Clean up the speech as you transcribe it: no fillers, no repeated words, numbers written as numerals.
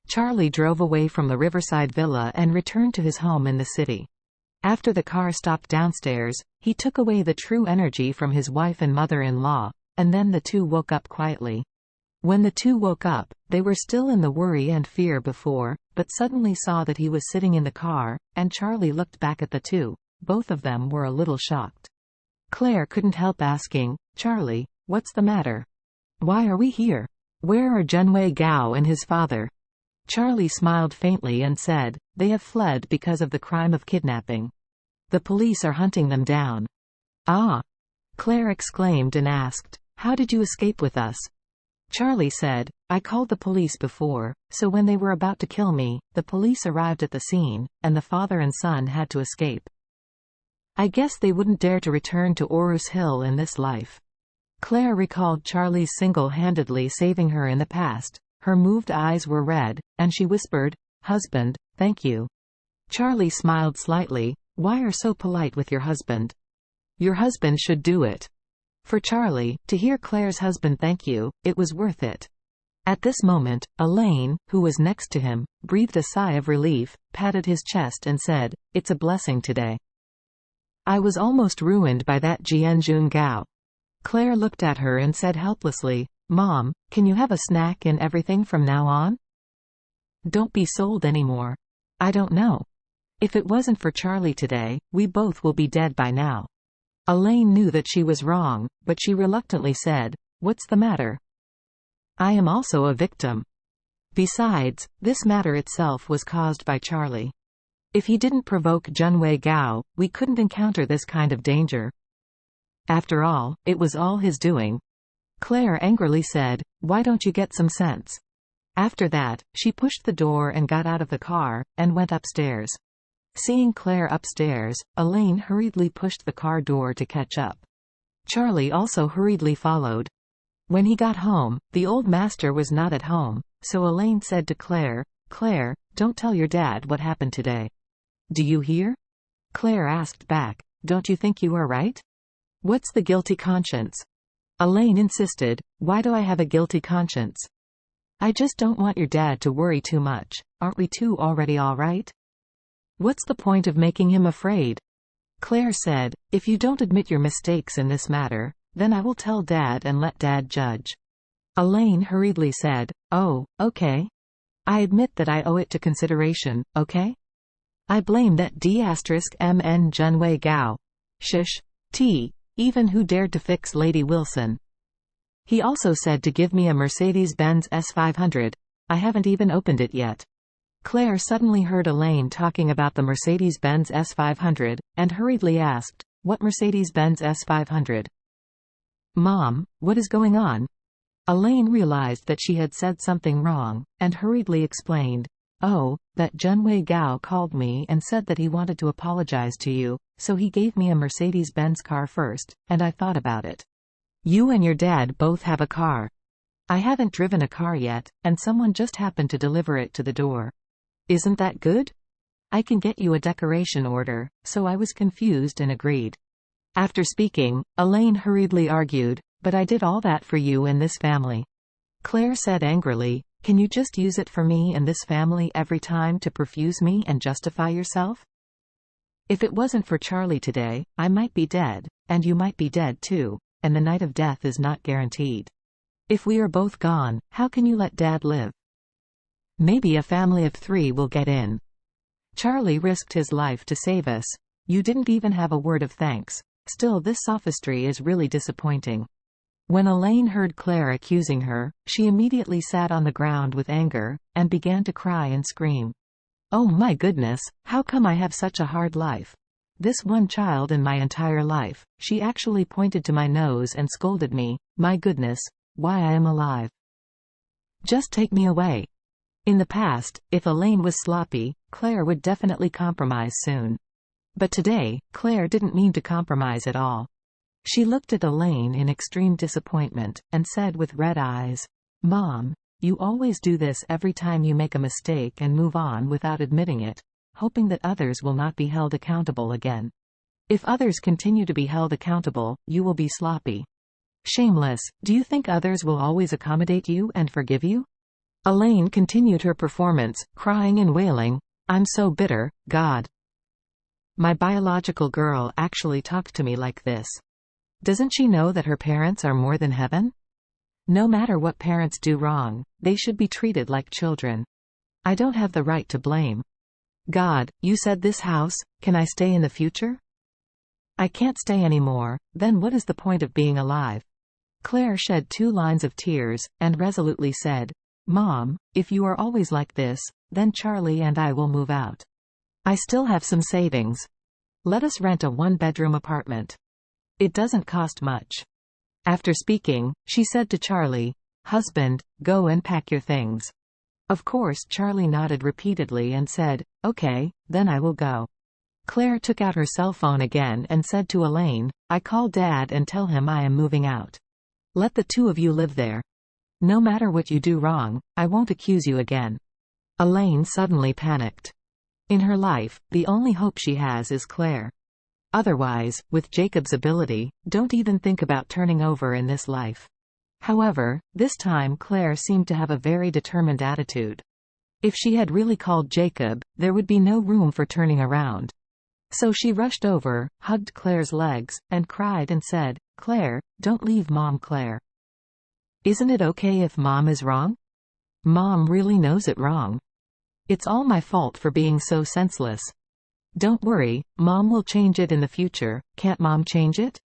Charlie drove away from the riverside villa and returned to his home in the city. After the car stopped downstairs, he took away the true energy from his wife and mother-in-law, and then the two woke up quietly. When the two woke up, they were still in the worry and fear before, but suddenly saw that he was sitting in the car, and Charlie looked back at the two. Both of them were a little shocked. Claire couldn't help asking, "Charlie, what's the matter? Why are we here? Where are Junwei Gao and his father?" Charlie smiled faintly and said, "They have fled because of the crime of kidnapping. The police are hunting them down." "Ah!" Claire exclaimed and asked, "How did you escape with us?" Charlie said, "I called the police before, so when they were about to kill me, the police arrived at the scene, and the father and son had to escape. I guess they wouldn't dare to return to Orus Hill in this life." Claire recalled Charlie's single-handedly saving her in the past. Her moved eyes were red, and she whispered, "Husband, thank you." Charlie smiled slightly. "Why are so polite with your husband? Your husband should do it." For Charlie, to hear Claire's husband thank you, it was worth it. At this moment, Elaine, who was next to him, breathed a sigh of relief, patted his chest and said, "It's a blessing today. I was almost ruined by that Jianjun Gao." Claire looked at her and said helplessly, "Mom, can you have a snack in everything from now on? Don't be sold anymore. I don't know. If it wasn't for Charlie today, we both will be dead by now." Elaine knew that she was wrong, but she reluctantly said, "What's the matter? I am also a victim. Besides, this matter itself was caused by Charlie. If he didn't provoke Junwei Gao, we couldn't encounter this kind of danger. After all, it was all his doing." Claire angrily said, "Why don't you get some sense?" After that, she pushed the door and got out of the car, and went upstairs. Seeing Claire upstairs, Elaine hurriedly pushed the car door to catch up. Charlie also hurriedly followed. When he got home, the old master was not at home, so Elaine said to Claire, "Claire, don't tell your dad what happened today. Do you hear?" Claire asked back, "Don't you think you are right? What's the guilty conscience?" Elaine insisted, "Why do I have a guilty conscience? I just don't want your dad to worry too much. Aren't we two already all right? What's the point of making him afraid?" Claire said, "If you don't admit your mistakes in this matter, then I will tell Dad and let Dad judge." Elaine hurriedly said, "Oh, okay. I admit that I owe it to consideration, okay? I blame that D*MN Junwei Gao. Shish. T. Even who dared to fix Lady Wilson. He also said to give me a Mercedes-Benz S500. I haven't even opened it yet." Claire suddenly heard Elaine talking about the Mercedes-Benz S500, and hurriedly asked, "What Mercedes-Benz S500? Mom, what is going on?" Elaine realized that she had said something wrong, and hurriedly explained, "Oh, that Junwei Gao called me and said that he wanted to apologize to you, so he gave me a Mercedes-Benz car first, and I thought about it. You and your dad both have a car. I haven't driven a car yet, and someone just happened to deliver it to the door. Isn't that good? I can get you a decoration order," so I was confused and agreed. After speaking, Elaine hurriedly argued, "But I did all that for you and this family." Claire said angrily, "Can you just use it for me and this family every time to perfuse me and justify yourself? If it wasn't for Charlie today, I might be dead, and you might be dead too, and the night of death is not guaranteed. If we are both gone, how can you let Dad live? Maybe a family of 3 will get in. Charlie risked his life to save us. You didn't even have a word of thanks. Still, this sophistry is really disappointing." When Elaine heard Claire accusing her, she immediately sat on the ground with anger, and began to cry and scream. "Oh my goodness, how come I have such a hard life? This one child in my entire life." She actually pointed to my nose and scolded me, "My goodness, why I am alive. Just take me away." In the past, if Elaine was sloppy, Claire would definitely compromise soon. But today, Claire didn't mean to compromise at all. She looked at Elaine in extreme disappointment, and said with red eyes, "Mom, you always do this every time you make a mistake and move on without admitting it, hoping that others will not be held accountable again. If others continue to be held accountable, you will be sloppy. Shameless, do you think others will always accommodate you and forgive you?" Elaine continued her performance, crying and wailing, "I'm so bitter, God. My biological girl actually talked to me like this. Doesn't she know that her parents are more than heaven? No matter what parents do wrong, they should be treated like children. I don't have the right to blame. God, you said this house, can I stay in the future? I can't stay anymore, then what is the point of being alive?" Claire shed 2 lines of tears, and resolutely said, "Mom, if you are always like this, then Charlie and I will move out. I still have some savings. Let us rent a 1-bedroom apartment. It doesn't cost much." After speaking, she said to Charlie, "Husband, go and pack your things." Of course Charlie nodded repeatedly and said, "Okay, then I will go." Claire took out her cell phone again and said to Elaine, "I call Dad and tell him I am moving out. Let the 2 of you live there. No matter what you do wrong, I won't accuse you again." Elaine suddenly panicked. In her life, the only hope she has is Claire. Otherwise, with Jacob's ability, don't even think about turning over in this life. However, this time Claire seemed to have a very determined attitude. If she had really called Jacob, there would be no room for turning around. So she rushed over, hugged Claire's legs, and cried and said, "Claire, don't leave Mom, Claire. Isn't it okay if Mom is wrong? Mom really knows it wrong. It's all my fault for being so senseless. Don't worry, Mom will change it in the future. Can't Mom change it?"